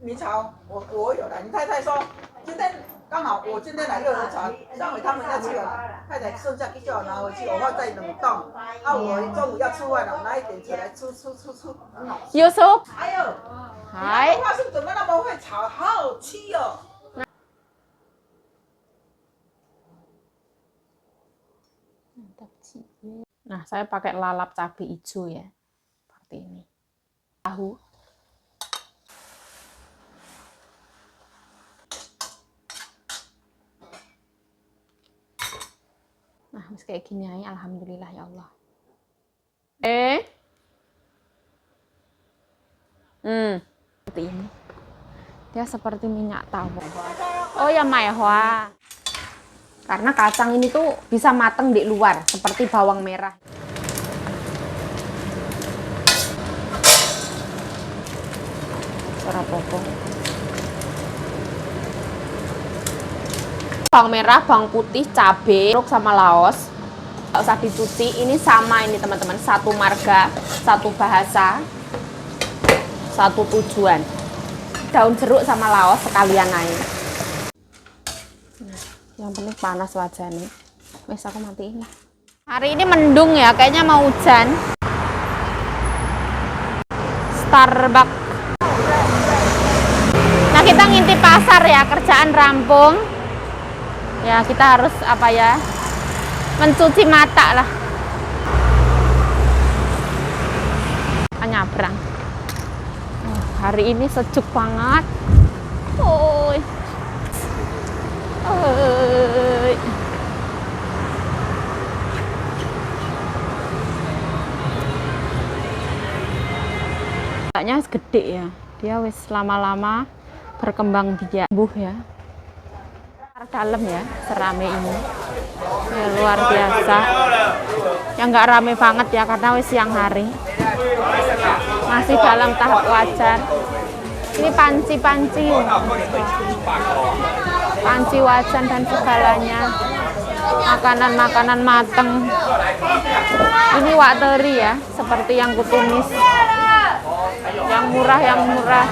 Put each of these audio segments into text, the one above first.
米炒，我有来。你太太说今天刚好我今天来热河茶，上回他们要去了，太太剩下叫我拿回去，我放在冷冻。我中午要吃饭了，拿一点起来吃，很好吃。Yusuf，哎呦，Hai，花生怎么那么会炒，好好吃哦。Nah, saya pakai lalap cabai hijau ya, seperti ini. Tahu. Nah, kayak gini aja, alhamdulillah ya Allah. Seperti ini. Dia seperti minyak tawar. Oh ya, maihua. Karena kacang ini tuh bisa mateng di luar, seperti bawang merah. Rapopo. Bawang merah, bawang putih, cabai, sama laos. Nggak usah dicuci. Ini sama ini teman-teman. Satu marga, satu bahasa, satu tujuan. Daun jeruk sama laos sekalian naik. Nah, yang penting panas wajahnya. Wes aku matiin lah. Hari ini mendung ya, kayaknya mau hujan. Starbucks. Nah, kita ngintip pasar ya, kerjaan rampung. Ya, kita harus apa ya? Mencuci mata lah. Nyabrang. Hari ini sejuk banget. Oi. Oi. Kayaknya gede ya. Dia wis lama-lama berkembang biak ya. Dalam ya, serame ini. Ya, luar biasa. Ya nggak rame banget ya karena wis siang hari. Masih dalam tahap wajar. Ini panci-panci. Panci wajan dan segalanya. Makanan-makanan mateng. Ini wak teri ya, seperti yang kutumis. Yang murah.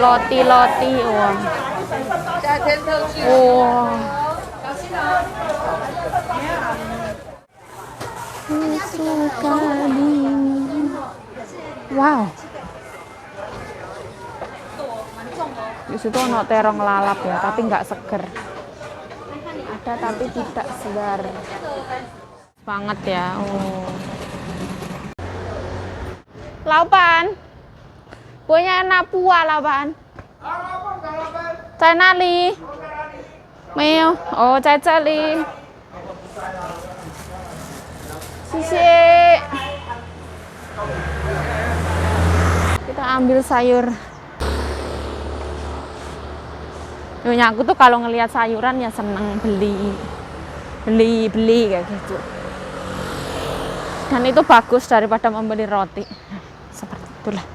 Loti-loti, wah. Wow. Di situ ada terong lalap ya, tapi nggak seger. Ada tapi tidak segar. Banget ya. Laupan. Punya anak pua laupan. Cai nali. Meo. Oh, cai cali. Sisi. Kita ambil sayur. Nyonya aku tuh kalau ngelihat sayuran ya seneng beli kayak gitu. Dan itu bagus daripada membeli roti. Seperti itulah.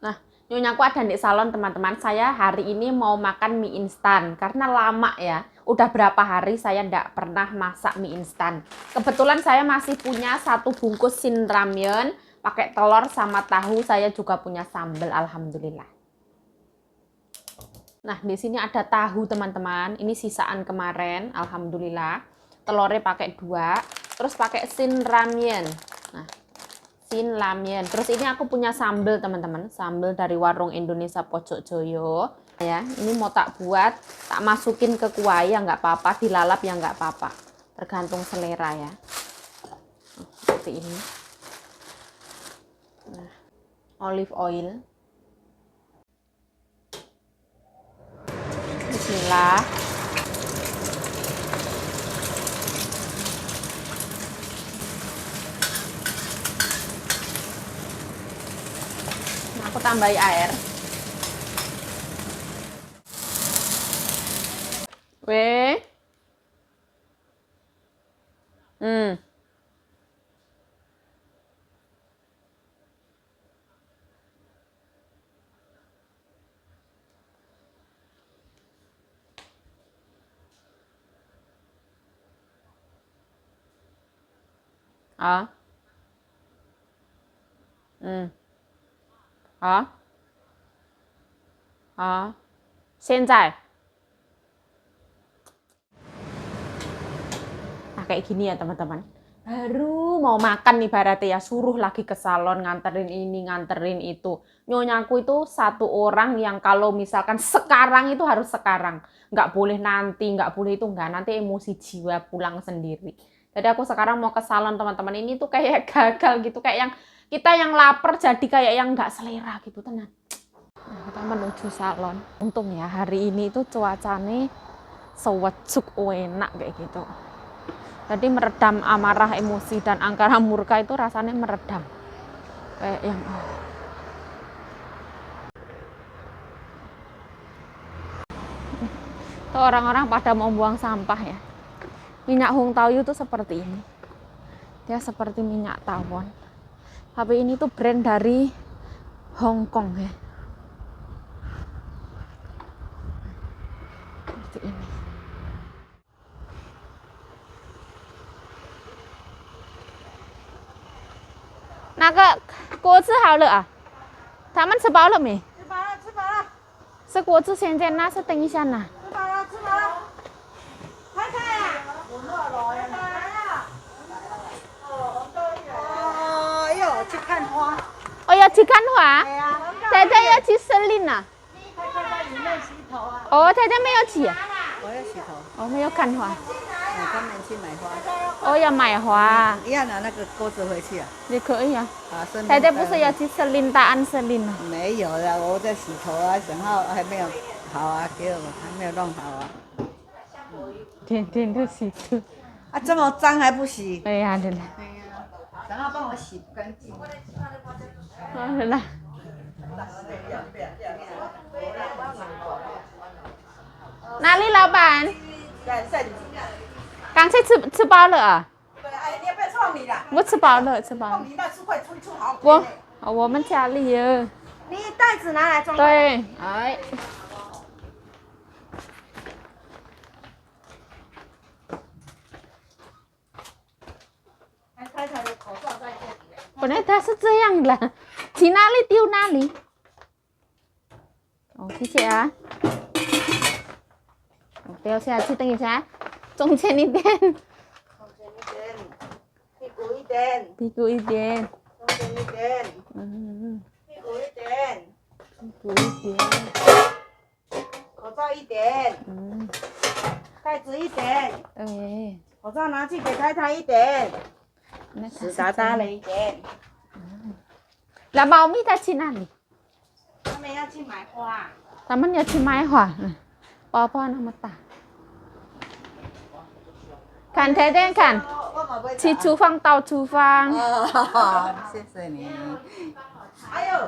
Nah, nyonyaku ada di salon teman-teman. Saya hari ini mau makan mie instan karena lama ya. Udah berapa hari saya nggak pernah masak mie instan. Kebetulan saya masih punya 1 bungkus sin ramyeon pakai telur sama tahu. Saya juga punya sambal, alhamdulillah. Nah, di sini ada tahu teman-teman. Ini sisaan kemarin, alhamdulillah. Telurnya pakai 2, terus pakai sin ramyeon. Nah, sin ramyeon. Terus ini aku punya sambal teman-teman, sambal dari warung Indonesia Pojok Joyo. Ya, ini mau tak buat, tak masukin ke kuah ya nggak apa-apa, dilalap ya nggak apa-apa, tergantung selera ya. Seperti ini. Nah, olive oil. Bismillah. Nah, aku tambahin air. 啊，现在nah kayak gini ya teman-teman, baru mau makan nih ibaratnya ya, suruh lagi ke salon nganterin ini nganterin itu. Nyonyaku itu satu orang yang kalau misalkan sekarang itu harus sekarang, nggak boleh nanti, nggak boleh itu, nggak, nanti emosi jiwa pulang sendiri. Jadi aku sekarang mau ke salon teman-teman, ini tuh kayak gagal gitu, kayak yang kita yang lapar jadi kayak yang nggak selera gitu tenan. Nah, kita menuju salon. Untung ya hari ini itu cuacanya sejuk enak kayak gitu. Jadi meredam amarah, emosi, dan angkara murka itu rasanya meredam. Kayak yang itu orang-orang pada mau buang sampah ya. Minyak Hong Tao itu seperti ini. Dia seperti minyak tawon. Tapi ini tuh brand dari Hong Kong ya. Seperti ini.那个锅子好了啊？他们吃饱了没？吃饱了，吃饱了。是锅子现在拿，是等一下拿。吃饱了，吃饱了。太太呀，我饿了呀。哦，哟，去看花。哦，要去看花？对呀。太太要去森林啊？太太在里面洗头啊。哦，太太没有去。我要洗头。哦，没有看花。我专门去买花。哦，要买花。要拿那个锅子回去啊？也可以啊。啊，顺便太太不是要去森林大安森林吗？没有了，我在洗头啊，想好还没有好啊，给我还没有弄好啊。天天都洗头。啊，这么脏还不洗？哎呀，真的。对呀，想要帮我洗不干净。好了。哪里，老板？刚才吃饱了啊？对，哎，你要不要创你啦？我吃饱了，吃饱了。你那出快出一出好。我们家里有。你袋子拿来装。对，哎。太太的口罩在这里。本来它是这样的，去哪里丢哪里。哦，谢谢啊。我掉下去，等一下，中间一点，中间一点，屁股一点，屁股一点，中间一点，屁股一点，屁股一点，口罩一点，袋子一点，对，口罩拿去给太太一点，那湿哒哒了一点。那猫咪在去哪里？他们要去买花。他们要去买花。包包那么大。看太太看，去厨房倒厨房。哦，谢谢你。哎呦，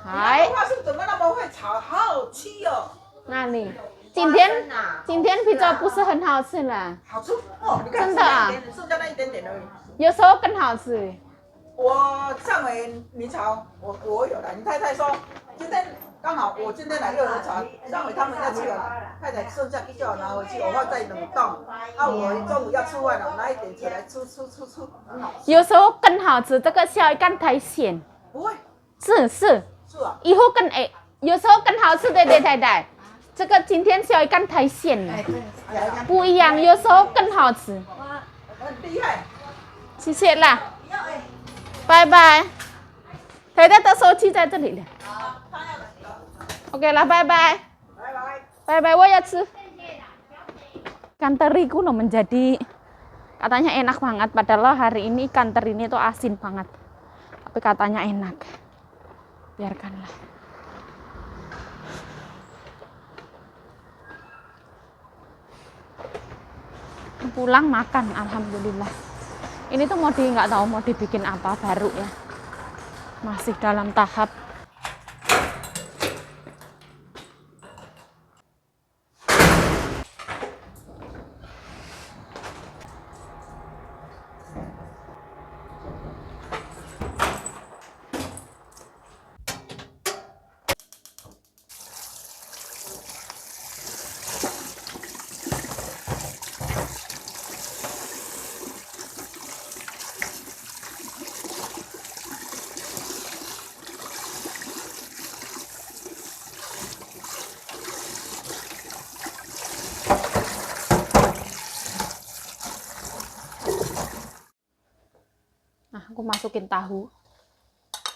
哎，花是怎么那么会炒，好好吃哦。那里？今天比较不是很好吃了。好吃哦，你看真的啊，剩下那一点点而已。有时候更好吃。我上回你炒，我有的，你太太说今天刚好我今天来热喝茶，上回他们要去了，太太剩下叫我拿回去，我放在冷冻。啊，我中午要吃饭了，拿一点起来吃，很好吃。有时候更好吃，这个小鱼干太咸。不会。是。是啊。以后更有时候更好吃，对对太太。这个今天小鱼干太咸了，不一样，有时候更好吃。很厉害。谢谢啦，拜拜。太太的手机在这里了。Oke lah, bye bye. Bye bye, ya吃. Ikan teriku loh menjadi katanya enak banget, padahal hari ini ikan teri ini tuh asin banget. Tapi katanya enak. Biarkanlah. Pulang makan, alhamdulillah. Ini tuh nggak tahu mau dibikin apa baru ya. Masih dalam tahap Nah, aku masukin tahu.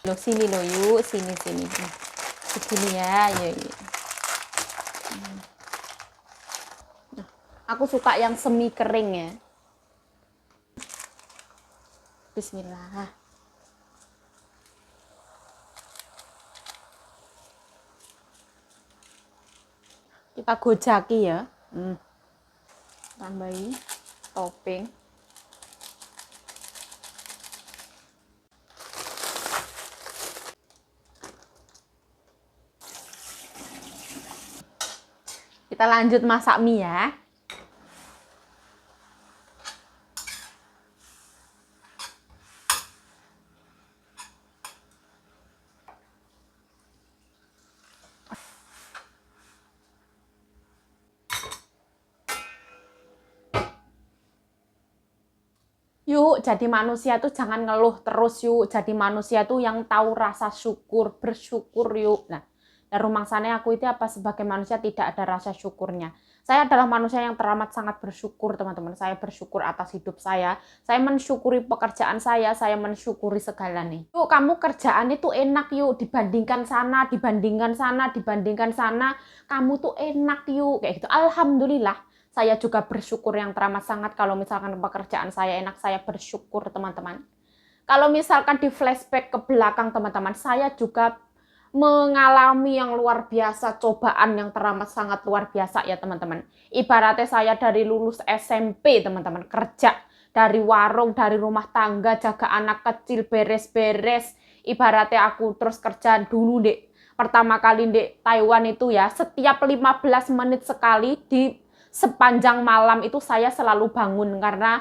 Loh, sini loh, yuk, sini. Begini ya, yuk. Nah, aku suka yang semi kering ya. Bismillah. Kita gojaki ya. Tambahin topping. Kita lanjut masak mie ya. Yuk, jadi manusia tuh jangan ngeluh terus yuk. Jadi manusia tuh yang tahu rasa syukur, bersyukur yuk. Nah, dan rumangsane aku itu apa sebagai manusia tidak ada rasa syukurnya. Saya adalah manusia yang teramat sangat bersyukur, teman-teman. Saya bersyukur atas hidup saya mensyukuri pekerjaan saya mensyukuri segala nih. Yuk, kamu kerjaan itu enak yuk, dibandingkan sana, dibandingkan sana, kamu tuh enak yuk, kayak gitu. Alhamdulillah. Saya juga bersyukur yang teramat sangat kalau misalkan pekerjaan saya enak, saya bersyukur teman-teman. Kalau misalkan di flashback ke belakang teman-teman, saya juga mengalami yang luar biasa, cobaan yang teramat sangat luar biasa ya teman-teman. Ibaratnya saya dari lulus SMP teman-teman, kerja dari warung, dari rumah tangga, jaga anak kecil, beres-beres. Ibaratnya aku terus kerja dulu pertama kali di Taiwan itu ya, setiap 15 menit sekali di sepanjang malam itu saya selalu bangun karena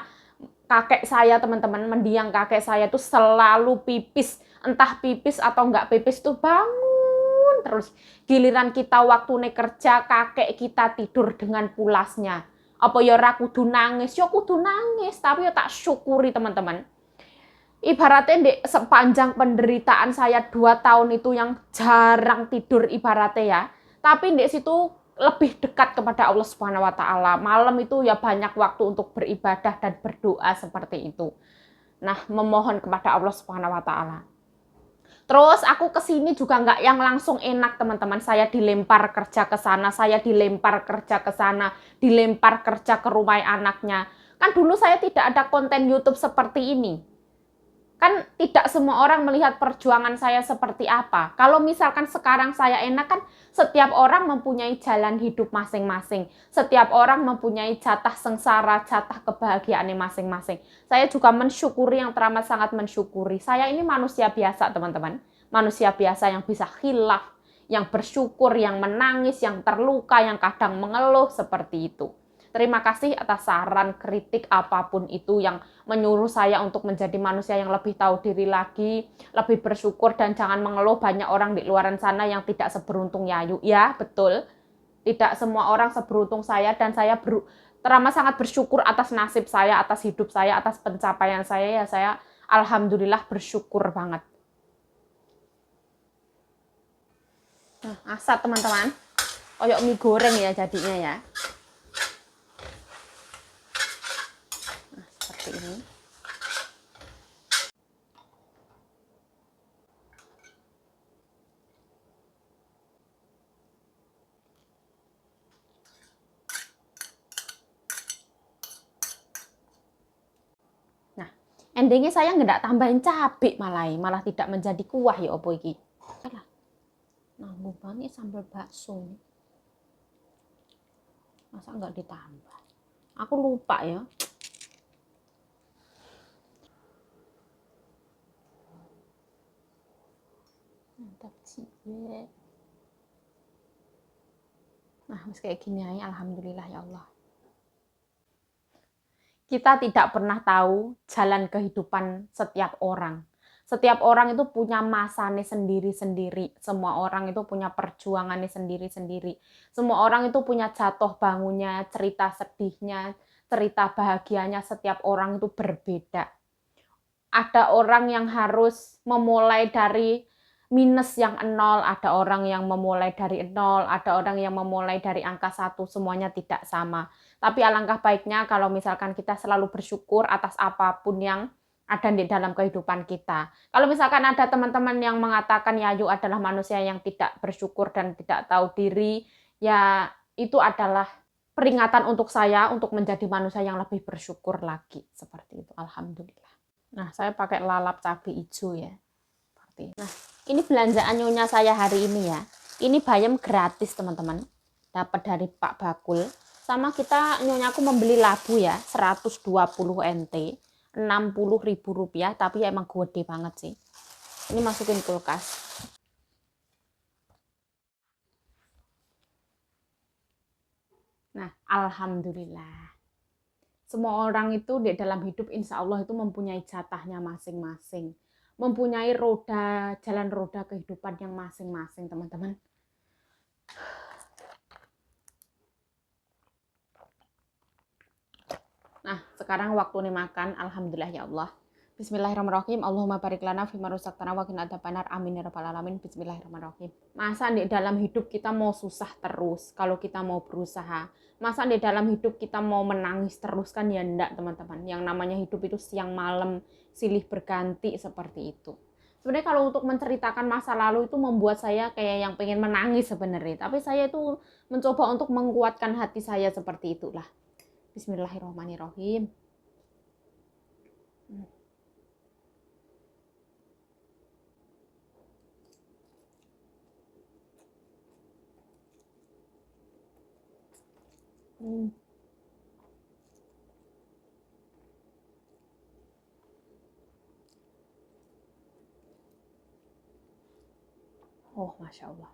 kakek saya teman-teman, mendiang kakek saya tuh selalu pipis, entah pipis atau enggak pipis tuh bangun terus. Giliran kita waktu nih kerja, kakek kita tidur dengan pulasnya. Apa ya ora kudu nangis, ya kudu nangis, tapi ya tak syukuri teman-teman. Ibaratnya di sepanjang penderitaan saya 2 tahun itu yang jarang tidur ibaratnya ya. Tapi di situ lebih dekat kepada Allah Subhanahu wa taala. Malam itu ya banyak waktu untuk beribadah dan berdoa seperti itu. Nah, memohon kepada Allah Subhanahu wa taala. Terus aku kesini juga nggak yang langsung enak teman-teman. Saya dilempar kerja ke sana, saya dilempar kerja ke sana, dilempar kerja ke rumah anaknya. Kan dulu saya tidak ada konten YouTube seperti ini. Kan tidak semua orang melihat perjuangan saya seperti apa. Kalau misalkan sekarang saya enak kan setiap orang mempunyai jalan hidup masing-masing. Setiap orang mempunyai jatah sengsara, jatah kebahagiaannya masing-masing. Saya juga mensyukuri yang teramat sangat mensyukuri. Saya ini manusia biasa teman-teman. Manusia biasa yang bisa khilaf, yang bersyukur, yang menangis, yang terluka, yang kadang mengeluh seperti itu. Terima kasih atas saran, kritik, apapun itu yang menyuruh saya untuk menjadi manusia yang lebih tahu diri lagi, lebih bersyukur, dan jangan mengeluh. Banyak orang di luaran sana yang tidak seberuntung Yayu. Ya, betul. Tidak semua orang seberuntung saya, dan saya teramat sangat bersyukur atas nasib saya, atas hidup saya, atas pencapaian saya. Ya, saya alhamdulillah bersyukur banget. Nah, asap teman-teman. Kayak mie goreng ya jadinya ya. Ini. Nah, endingnya saya nggak tambahin cabai malah tidak menjadi kuah ya opo iki. Nanggung banget sambal bakso. Masa nggak ditambah? Aku lupa ya. Mantap sih. Nah, meski kayak gini aja, alhamdulillah ya Allah. Kita tidak pernah tahu jalan kehidupan setiap orang. Setiap orang itu punya masanya sendiri-sendiri. Semua orang itu punya perjuangannya sendiri-sendiri. Semua orang itu punya jatuh bangunnya, cerita sedihnya, cerita bahagianya. Setiap orang itu berbeda. Ada orang yang harus memulai dari minus yang nol, ada orang yang memulai dari nol, ada orang yang memulai dari angka 1, semuanya tidak sama. Tapi alangkah baiknya kalau misalkan kita selalu bersyukur atas apapun yang ada di dalam kehidupan kita. Kalau misalkan ada teman-teman yang mengatakan Yayu adalah manusia yang tidak bersyukur dan tidak tahu diri, ya itu adalah peringatan untuk saya untuk menjadi manusia yang lebih bersyukur lagi. Seperti itu, alhamdulillah. Nah, saya pakai lalap cabai hijau ya. Seperti. Nah, ini belanjaan nyonya saya hari ini ya. Ini bayam gratis teman-teman. Dapat dari Pak Bakul. Sama kita nyonyaku membeli labu ya, 120 NT. 60.000 rupiah, tapi ya emang gede banget sih. Ini masukin kulkas. Nah, alhamdulillah. Semua orang itu di dalam hidup insya Allah itu mempunyai jatahnya masing-masing. Mempunyai jalan roda kehidupan yang masing-masing, teman-teman. Nah, sekarang waktu ini makan, alhamdulillah ya Allah. Bismillahirrahmanirrahim. Allahumma barik lana fima razaqtana wa qina adzabannar. Amin ya rabbal alamin. Bismillahirrahmanirrahim. Masa di dalam hidup kita mau susah terus kalau kita mau berusaha? Masa di dalam hidup kita mau menangis terus? Kan ya enggak, teman-teman. Yang namanya hidup itu siang malam silih berganti seperti itu. Sebenarnya kalau untuk menceritakan masa lalu itu membuat saya kayak yang pengen menangis sebenarnya. Tapi saya itu mencoba untuk menguatkan hati saya seperti itulah. Bismillahirrahmanirrahim. Oh, Masya Allah.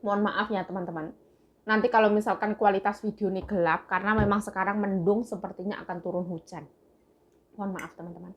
Mohon maaf ya teman-teman. Nanti kalau misalkan kualitas video ini gelap, karena memang sekarang mendung sepertinya akan turun hujan. Mohon maaf teman-teman.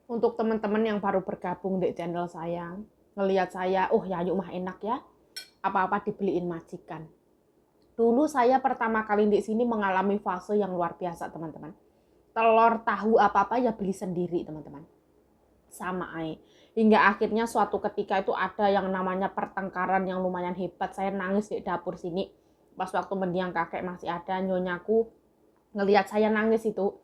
Untuk teman-teman yang baru bergabung di channel saya, ngelihat saya, oh Yayu mah enak ya, apa-apa dibeliin majikan. Dulu saya pertama kali di sini mengalami fase yang luar biasa teman-teman. Telur, tahu, apa-apa ya beli sendiri teman-teman. Sama ai. Hingga akhirnya suatu ketika itu ada yang namanya pertengkaran yang lumayan hebat. Saya nangis di dapur sini. Pas waktu mendiang kakek masih ada, nyonyaku ngelihat saya nangis itu.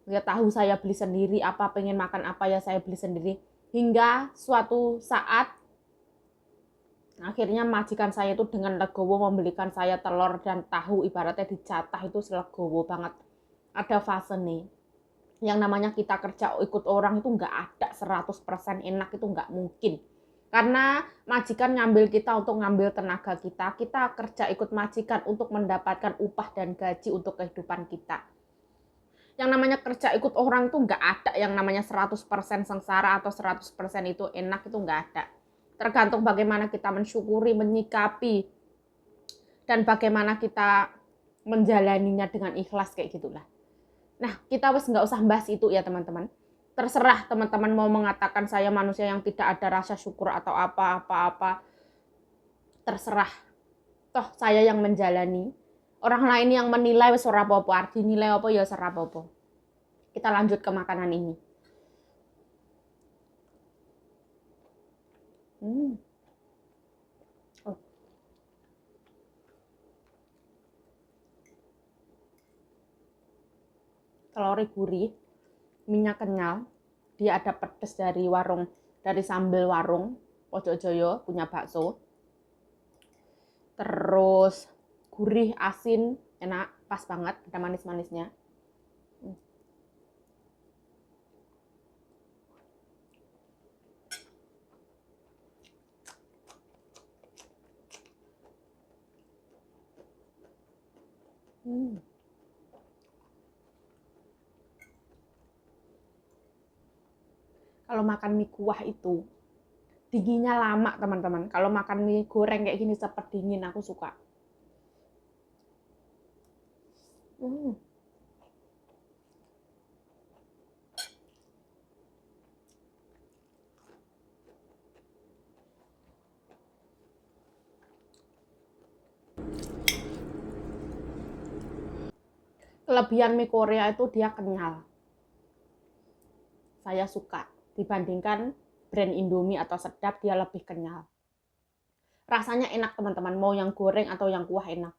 Ya tahu saya beli sendiri, apa pengen makan apa ya saya beli sendiri. Hingga suatu saat akhirnya majikan saya itu dengan legowo membelikan saya telur dan tahu, ibaratnya dicatah itu selegowo banget. Ada fase nih, yang namanya kita kerja ikut orang itu nggak ada 100% enak, itu nggak mungkin. Karena majikan ngambil kita untuk ngambil tenaga kita kerja ikut majikan untuk mendapatkan upah dan gaji untuk kehidupan kita. Yang namanya kerja ikut orang tuh nggak ada yang namanya 100% sengsara atau 100% itu enak, itu nggak ada. Tergantung bagaimana kita mensyukuri, menyikapi, dan bagaimana kita menjalaninya dengan ikhlas kayak gitulah. Nah, kita wes nggak usah bahas itu ya teman-teman. Terserah teman-teman mau mengatakan saya manusia yang tidak ada rasa syukur atau apa-apa. Terserah. Toh saya yang menjalani. Orang lain yang menilai wes ora apa-apa, arti nilai apa ya ora apa-apa. Kita lanjut ke makanan ini. Oh. telurnya gurih, minyak kenyal, dia ada pedes dari sambal warung Pojojoyo punya bakso. Terus gurih, asin, enak, pas banget, ada manis-manisnya. Kalau makan mie kuah itu dinginnya lama, teman-teman. Kalau makan mie goreng kayak gini cepet dingin, aku suka. Kelebihan mie Korea itu dia kenyal. Saya suka. Dibandingkan brand Indomie atau Sedap, dia lebih kenyal. Rasanya enak, teman-teman. Mau yang goreng atau yang kuah enak.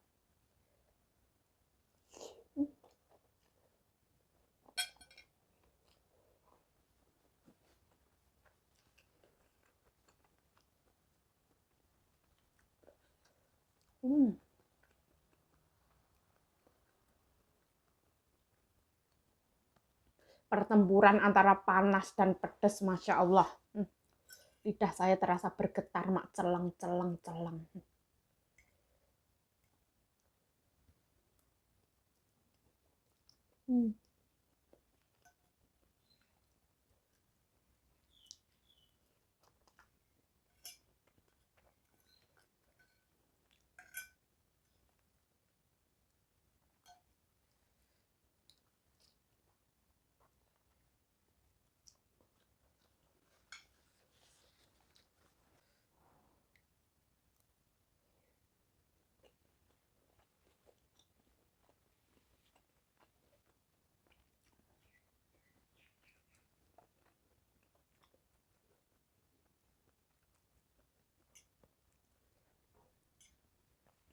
Pertempuran antara panas dan pedas, Masya Allah. Lidah saya terasa bergetar, mak, celang, celang, celang.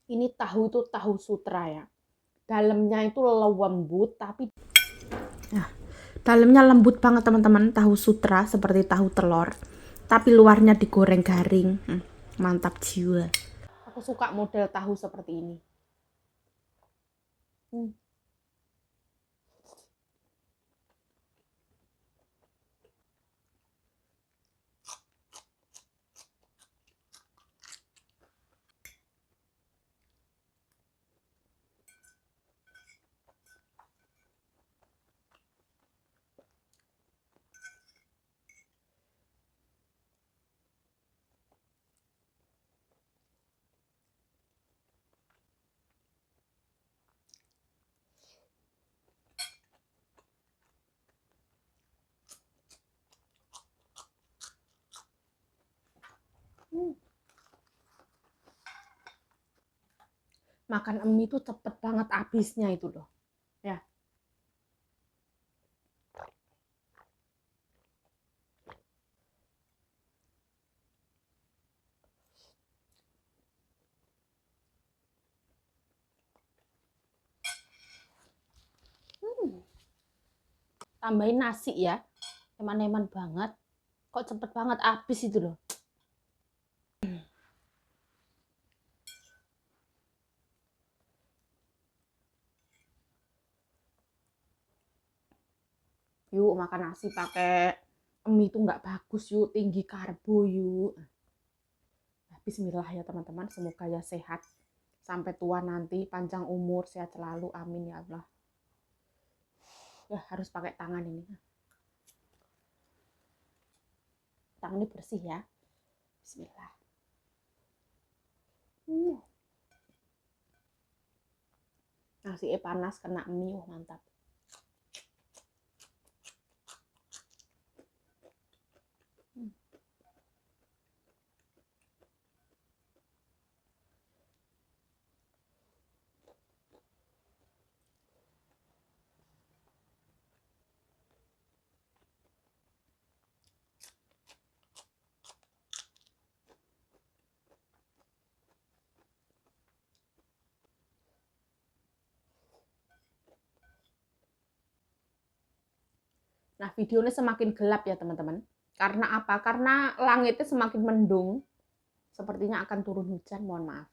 Ini tahu itu tahu sutra ya. Dalamnya itu lembut, tapi dalamnya lembut banget, teman-teman. Tahu sutra seperti tahu telur, tapi luarnya digoreng garing. Mantap jiwa. Aku suka model tahu seperti ini. Makan mie itu cepet banget habisnya itu loh. Ya. Tambahin nasi ya. Eman-eman banget. Kok cepet banget habis itu loh. Yuk makan nasi pakai mie itu nggak bagus, yuk, tinggi karbo, yuk. Bismillah ya teman-teman, semoga ya sehat sampai tua nanti, panjang umur, sehat selalu, amin ya Allah. Ya harus pakai tangan ini. Tangan ini bersih ya. Bismillah. Nasi panas kena mie, mantap. Nah, videonya semakin gelap ya teman-teman. Karena apa? Karena langitnya semakin mendung. Sepertinya akan turun hujan, mohon maaf.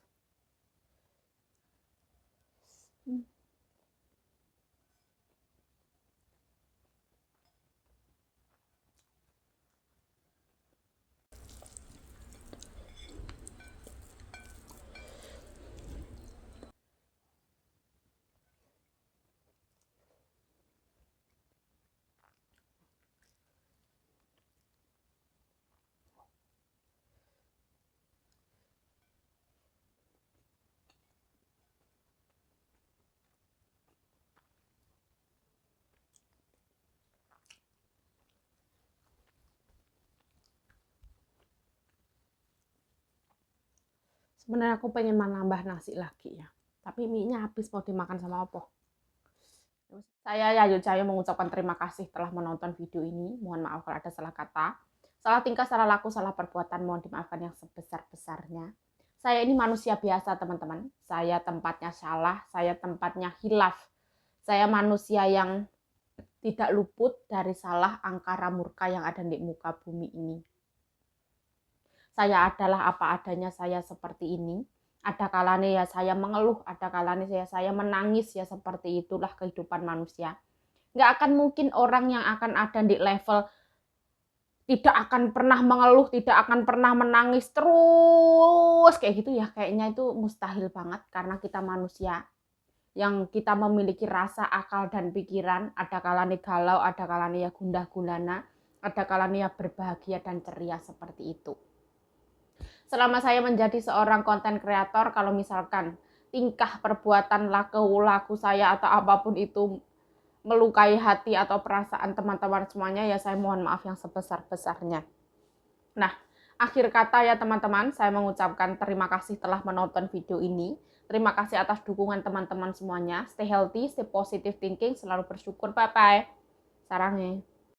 Sebenarnya aku pengen menambah nasi lagi ya. Tapi mie-nya habis, mau dimakan sama opo. Saya Yayu Cahyo mengucapkan terima kasih telah menonton video ini. Mohon maaf kalau ada salah kata. Salah tingkah, salah laku, salah perbuatan, mohon dimaafkan yang sebesar-besarnya. Saya ini manusia biasa teman-teman. Saya tempatnya salah, saya tempatnya hilaf. Saya manusia yang tidak luput dari salah angkara murka yang ada di muka bumi ini. Saya adalah apa adanya, saya seperti ini. Ada kalanya ya saya mengeluh, ada kalanya ya saya menangis, ya seperti itulah kehidupan manusia. Nggak akan mungkin orang yang akan ada di level tidak akan pernah mengeluh, tidak akan pernah menangis terus kayak gitu ya. Kayaknya itu mustahil banget karena kita manusia yang kita memiliki rasa, akal, dan pikiran. Ada kalanya galau, ada kalanya ya gundah gulana, ada kalanya ya berbahagia dan ceria seperti itu. Selama saya menjadi seorang konten kreator, kalau misalkan tingkah perbuatan laku saya atau apapun itu melukai hati atau perasaan teman-teman semuanya, ya saya mohon maaf yang sebesar-besarnya. Nah, akhir kata ya teman-teman, saya mengucapkan terima kasih telah menonton video ini. Terima kasih atas dukungan teman-teman semuanya. Stay healthy, stay positive thinking, selalu bersyukur. Bye-bye. Sarangnya.